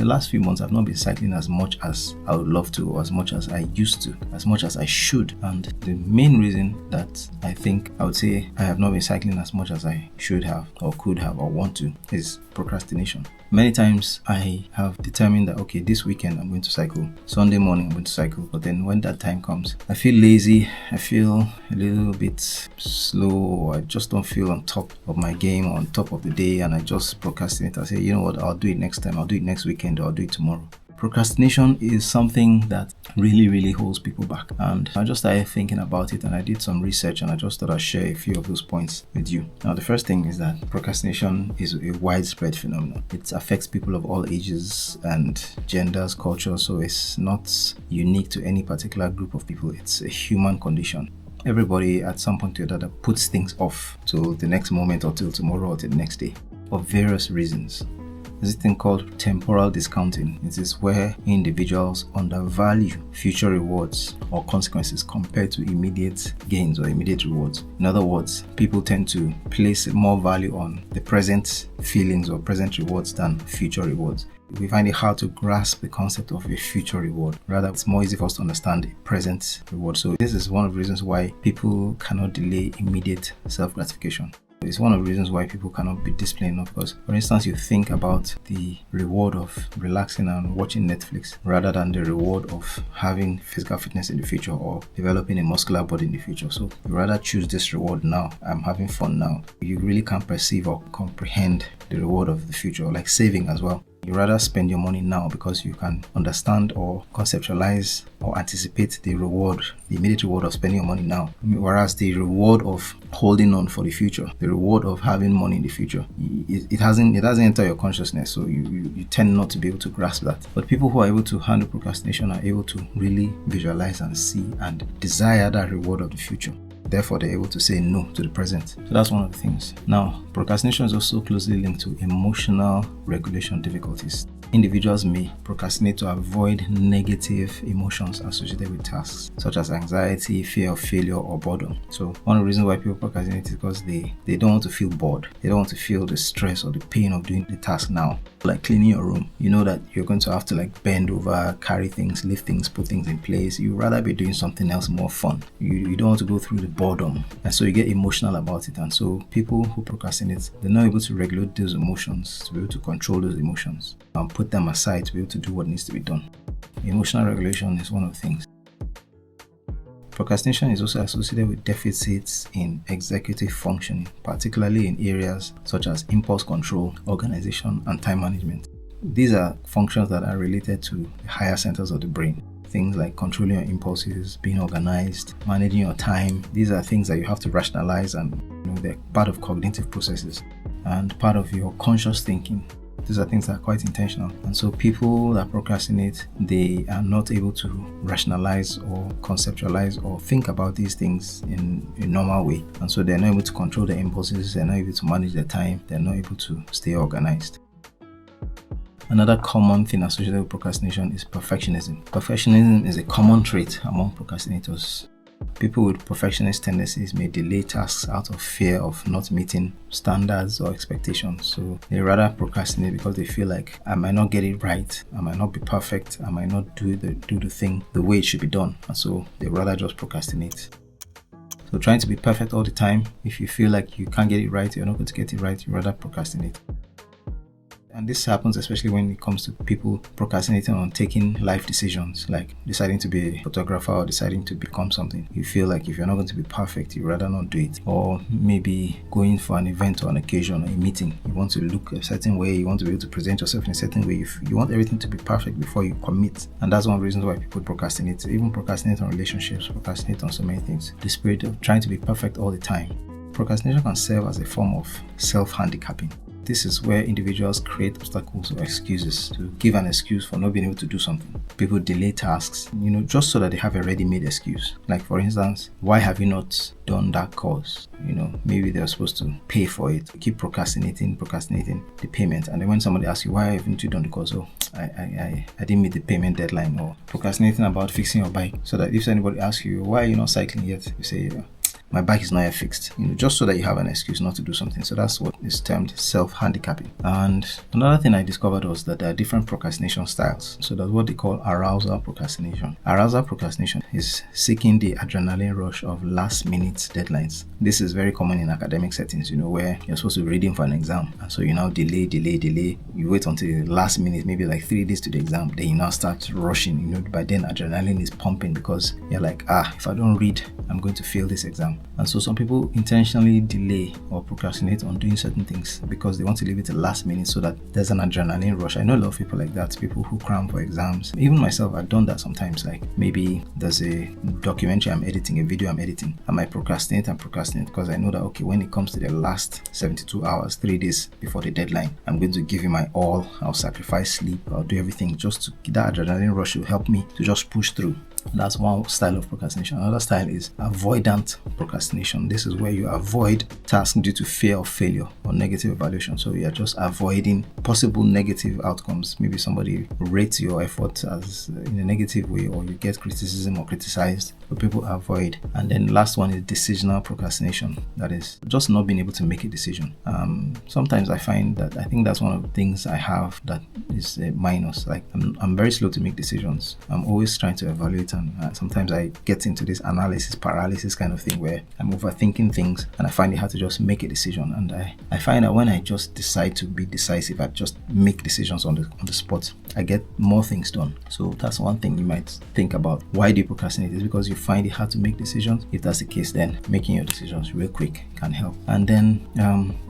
The last few months, I've not been cycling as much as I would love to, or as much as I used to, as much as I should. And the main reason that I think I would say I have not been cycling as much as I should have, or could have, or want to, is procrastination. Many times I have determined that, okay, this weekend I'm going to cycle. Sunday morning I'm going to cycle. But then when that time comes, I feel lazy. I feel a little bit slow, or I just don't feel on top of my game, or on top of the day, and I just procrastinate. I say, you know what, I'll do it next time. I'll do it next weekend, or I'll do it tomorrow. Procrastination is something that really holds people back, and I just started thinking about it, and I did some research, and I just thought I'd share a few of those points with you. Now, the first thing is that procrastination is a widespread phenomenon. It affects people of all ages and genders, cultures, so it's not unique to any particular group of people. It's a human condition. Everybody at some point or the other puts things off till the next moment, or till tomorrow, or till the next day, for various reasons. There's this thing called temporal discounting. It is where individuals undervalue future rewards or consequences compared to immediate gains or immediate rewards. In other words, people tend to place more value on the present feelings or present rewards than future rewards. We find it hard to grasp the concept of a future reward. Rather, it's more easy for us to understand a present reward. So this is one of the reasons why people cannot delay immediate self-gratification. It's one of the reasons why people cannot be disciplined enough, because, for instance, you think about the reward of relaxing and watching Netflix rather than the reward of having physical fitness in the future or developing a muscular body in the future. So you rather choose this reward now. I'm having fun now. You really can't perceive or comprehend the reward of the future, like saving as well. You rather spend your money now because you can understand or conceptualize or anticipate the reward, the immediate reward of spending your money now. Whereas the reward of holding on for the future, the reward of having money in the future, it hasn't entered your consciousness, so you tend not to be able to grasp that. But people who are able to handle procrastination are able to really visualize and see and desire that reward of the future. Therefore, they're able to say no to the present. So that's one of the things. Now, procrastination is also closely linked to emotional regulation difficulties. Individuals may procrastinate to avoid negative emotions associated with tasks, such as anxiety, fear of failure, or boredom. So one of the reasons why people procrastinate is because they don't want to feel bored. They don't want to feel the stress or the pain of doing the task now. Like cleaning your room, you know that you're going to have to bend over, carry things, lift things, put things in place. You'd rather be doing something else more fun. You don't want to go through the boredom, and so you get emotional about it. And so people who procrastinate, they're not able to regulate those emotions, to be able to control those emotions and put them aside to be able to do what needs to be done. Emotional regulation is one of the things. Procrastination is also associated with deficits in executive functioning, particularly in areas such as impulse control, organization, and time management. These are functions that are related to the higher centers of the brain. Things like controlling your impulses, being organized, managing your time. These are things that you have to rationalize, and they're part of cognitive processes and part of your conscious thinking. These are things that are quite intentional. And so people that procrastinate, they are not able to rationalize or conceptualize or think about these things in a normal way. And so they're not able to control their impulses, they're not able to manage their time, they're not able to stay organized. Another common thing associated with procrastination is perfectionism. Perfectionism is a common trait among procrastinators. People with perfectionist tendencies may delay tasks out of fear of not meeting standards or expectations. So they rather procrastinate because they feel like, I might not get it right, I might not be perfect, I might not do the thing the way it should be done. And so they rather just procrastinate. So trying to be perfect all the time, if you feel like you can't get it right, you're not going to get it right, you rather procrastinate. And this happens especially when it comes to people procrastinating on taking life decisions, like deciding to be a photographer or deciding to become something. You feel like if you're not going to be perfect, you'd rather not do it. Or maybe going for an event or an occasion or a meeting. You want to look a certain way, you want to be able to present yourself in a certain way. You want everything to be perfect before you commit. And that's one of the reasons why people procrastinate. Even procrastinate on relationships, procrastinate on so many things. The spirit of trying to be perfect all the time. Procrastination can serve as a form of self-handicapping. This is where individuals create obstacles or excuses to give an excuse for not being able to do something. People delay tasks, just so that they have a ready-made excuse. Like, for instance, why have you not done that course? Maybe they're supposed to pay for it. Keep procrastinating the payment. And then when somebody asks you, why haven't you done the course? Oh, I didn't meet the payment deadline. Or procrastinating about fixing your bike, so that if anybody asks you, why are you not cycling yet? You say, my bike is not yet fixed, just so that you have an excuse not to do something. So that's what is termed self-handicapping. And another thing I discovered was that there are different procrastination styles. So that's what they call arousal procrastination. Arousal procrastination is seeking the adrenaline rush of last-minute deadlines. This is very common in academic settings, where you're supposed to be reading for an exam, and so you now delay. You wait until the last minute, maybe like 3 days to the exam, then you now start rushing. By then adrenaline is pumping because you're like, if I don't read, I'm going to fail this exam. And so some people intentionally delay or procrastinate on doing certain things because they want to leave it to the last minute so that there's an adrenaline rush. I know a lot of people like that, people who cram for exams. Even myself, I've done that sometimes. Like maybe there's a documentary I'm editing, a video I'm editing, I might procrastinate because I know that, okay, when it comes to the last 72 hours, 3 days before the deadline, I'm going to give it my all. I'll sacrifice sleep, I'll do everything just to get that adrenaline rush will help me to just push through. That's one style of procrastination. Another style is avoidant procrastination. This is where you avoid tasks due to fear of failure or negative evaluation. So you are just avoiding possible negative outcomes. Maybe somebody rates your effort as in a negative way, or you get criticism or criticized, but people avoid. And then last one is decisional procrastination. That is just not being able to make a decision. Sometimes I think that's one of the things I have that is a minus. Like I'm very slow to make decisions. I'm always trying to evaluate, and sometimes I get into this analysis paralysis kind of thing where I'm overthinking things and I find it hard to just make a decision. And I find that when I just decide to be decisive, I just make decisions on the spot, I get more things done. So that's one thing you might think about. Why do you procrastinate? It's because you find it hard to make decisions. If that's the case, then making your decisions real quick can help. And then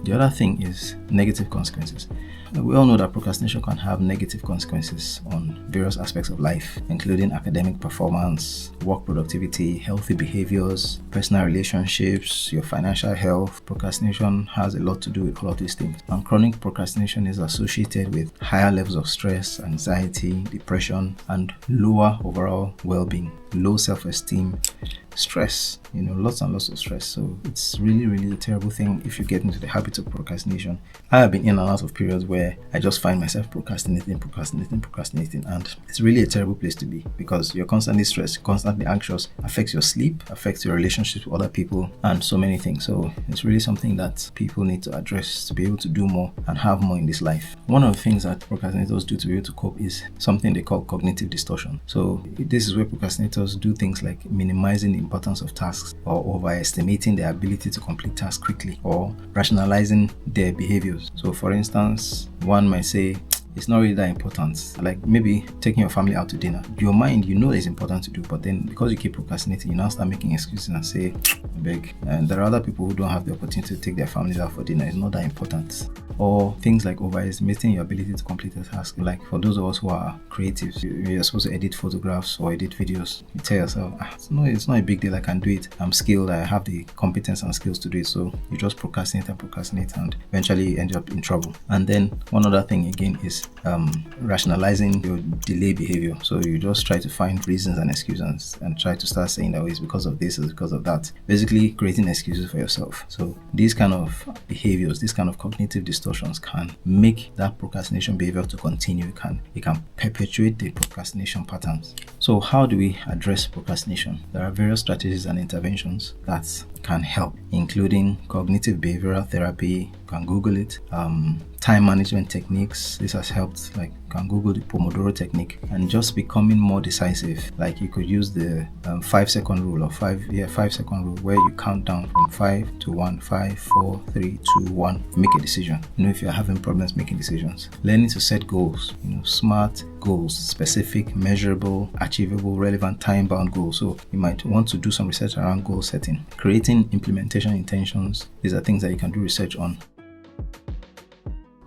the other thing is negative consequences. We all know that procrastination can have negative consequences on various aspects of life, including academic performance, work productivity, healthy behaviors, personal relationships, your financial health. Procrastination has a lot to do with all of these things. And chronic procrastination is associated with higher levels of stress, anxiety, depression, and lower overall well-being, low self-esteem, stress, lots and lots of stress. So it's really, really a terrible thing if you get into the habit of procrastination. I have been in and out of periods where I just find myself procrastinating, and it's really a terrible place to be because you're constantly stressed, constantly anxious, affects your sleep, affects your relationships with other people, and so many things. So it's really something that people need to address to be able to do more and have more in this life. One of the things that procrastinators do to be able to cope is something they call cognitive distortion. So this is where procrastinators do things like minimizing the importance of tasks, or overestimating their ability to complete tasks quickly, or rationalizing their behaviors. So for instance, one might say, it's not really that important. Like maybe taking your family out to dinner. Your mind, it's important to do, but then because you keep procrastinating, you now start making excuses and say, I beg. And there are other people who don't have the opportunity to take their families out for dinner. It's not that important. Or things like overestimating your ability to complete a task. Like for those of us who are creatives, you're supposed to edit photographs or edit videos. You tell yourself, it's not a big deal. I can do it. I'm skilled. I have the competence and skills to do it. So you just procrastinate, and eventually you end up in trouble. And then one other thing again is rationalizing your delay behavior. So you just try to find reasons and excuses and try to start saying that it's because of this, it's because of that. Basically creating excuses for yourself. So these kind of behaviors, these kind of cognitive distortions can make that procrastination behavior to continue. It can perpetuate the procrastination patterns. So how do we address procrastination? There are various strategies and interventions that can help, including cognitive behavioral therapy. You can Google it. Time management techniques. This has helped. Like you can Google the Pomodoro technique, and just becoming more decisive. Like you could use the 5-second rule or 5-second rule, where you count down from 5 to 1, 5, 4, 3, 2, 1. Make a decision. If you're having problems making decisions, learning to set goals. Smart goals, specific, measurable, achievable, relevant, time-bound goals. So you might want to do some research around goal setting. Creating implementation intentions. These are things that you can do research on.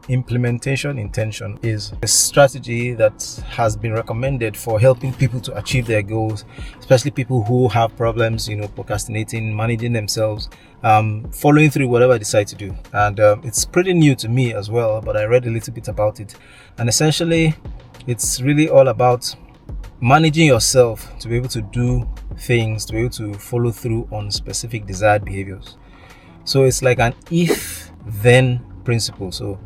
Implementation intention is a strategy that has been recommended for helping people to achieve their goals, especially people who have problems, procrastinating, managing themselves, following through whatever they decide to do. And it's pretty new to me as well, but I read a little bit about it. And essentially, it's really all about managing yourself to be able to do things, to be able to follow through on specific desired behaviors. So it's like an if-then principle. So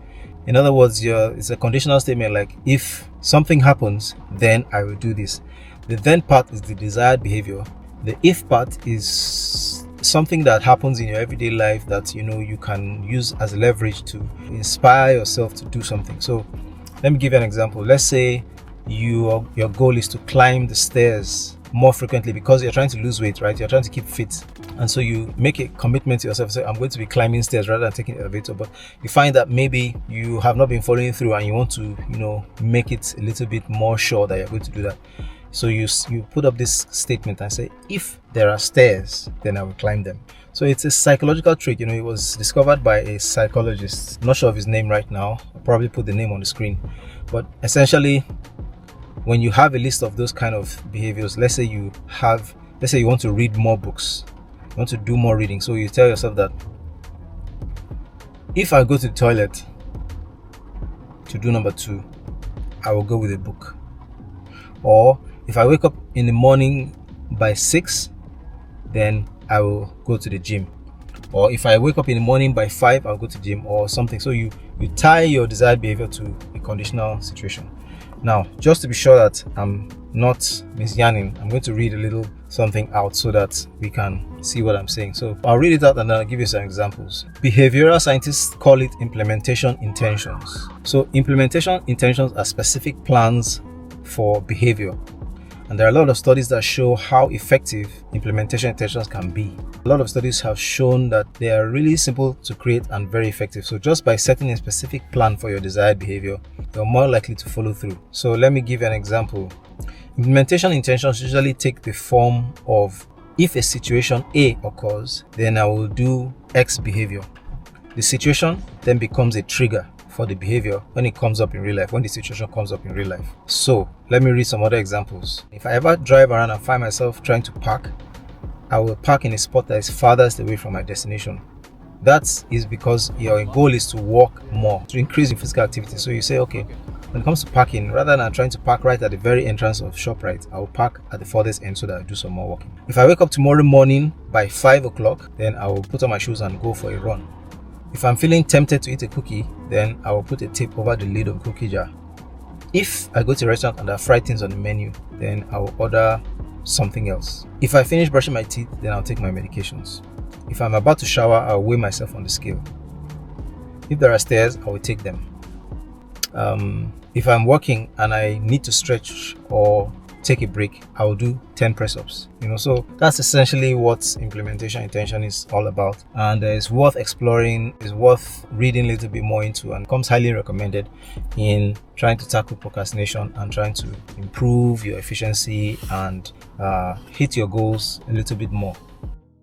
in other words, it's a conditional statement, like if something happens, then I will do this. The then part is the desired behavior. The if part is something that happens in your everyday life that you can use as leverage to inspire yourself to do something. So let me give you an example. Let's say your goal is to climb the stairs more frequently because you're trying to lose weight, right? You're trying to keep fit, and so you make a commitment to yourself, say, I'm going to be climbing stairs rather than taking the elevator. But you find that maybe you have not been following through, and you want to make it a little bit more sure that you're going to do that. So you put up this statement and say, if there are stairs, then I will climb them. So it's a psychological trick. It was discovered by a psychologist. I'm not sure of his name right now. I'll probably put the name on the screen. But essentially, when you have a list of those kind of behaviors, let's say you want to read more books, you want to do more reading. So you tell yourself that if I go to the toilet to do number 2, I will go with a book. Or if I wake up in the morning by 6, then I will go to the gym. Or if I wake up in the morning by 5, I'll go to the gym or something. So you tie your desired behavior to a conditional situation. Now, just to be sure that I'm not misyanning, I'm going to read a little something out so that we can see what I'm saying. So I'll read it out and then I'll give you some examples. Behavioral scientists call it implementation intentions. So implementation intentions are specific plans for behavior. And there are a lot of studies that show how effective implementation intentions can be. A lot of studies have shown that they are really simple to create and very effective. So just by setting a specific plan for your desired behavior, you're more likely to follow through. So let me give you an example. Implementation intentions usually take the form of, if a situation A occurs, then I will do X behavior. The situation then becomes a trigger for the behavior when it comes up in real life, when the situation comes up in real life. So let me read some other examples. If I ever drive around and find myself trying to park, I will park in a spot that is farthest away from my destination. That is because your goal is to walk more, to increase your physical activity. So you say, okay, when it comes to parking, rather than trying to park right at the very entrance of ShopRite, I will park at the furthest end so that I do some more walking. If I wake up tomorrow morning by 5 o'clock, then I will put on my shoes and go for a run. If I'm feeling tempted to eat a cookie, then I will put a tape over the lid of the cookie jar. If I go to a restaurant and there are fried things on the menu, then I will order something else. If I finish brushing my teeth, then I'll take my medications. If I'm about to shower, I'll weigh myself on the scale. If there are stairs, I will take them. If I'm working and I need to stretch or take a break, I will do 10 press-ups. So that's essentially what implementation intention is all about, and it's worth exploring, it's worth reading a little bit more into, and comes highly recommended in trying to tackle procrastination and trying to improve your efficiency and hit your goals a little bit more.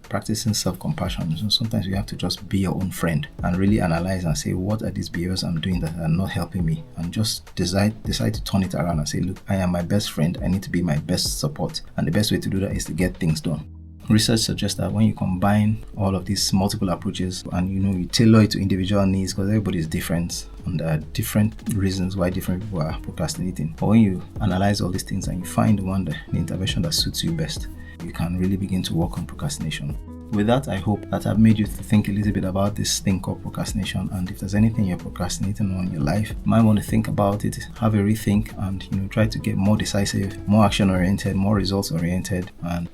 Practicing self-compassion. So sometimes you have to just be your own friend and really analyze and say, what are these behaviors I'm doing that are not helping me? And just decide to turn it around and say, look, I am my best friend. I need to be my best support. And the best way to do that is to get things done. Research suggests that when you combine all of these multiple approaches and you tailor it to individual needs, because everybody is different and there are different reasons why different people are procrastinating. But when you analyze all these things and you find the intervention that suits you best, you can really begin to work on procrastination. With that, I hope that I've made you think a little bit about this thing called procrastination, and if there's anything you're procrastinating on in your life, you might want to think about it, have a rethink, and try to get more decisive, more action-oriented, more results-oriented, and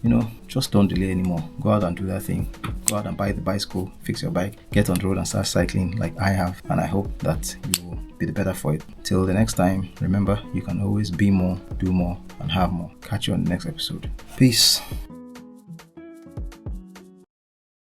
just don't delay anymore. Go out and do that thing. Go out and buy the bicycle, fix your bike, get on the road and start cycling like I have, and I hope that you will be the better for it. Till the next time, remember, you can always be more, do more, and have more. Catch you on the next episode. Peace.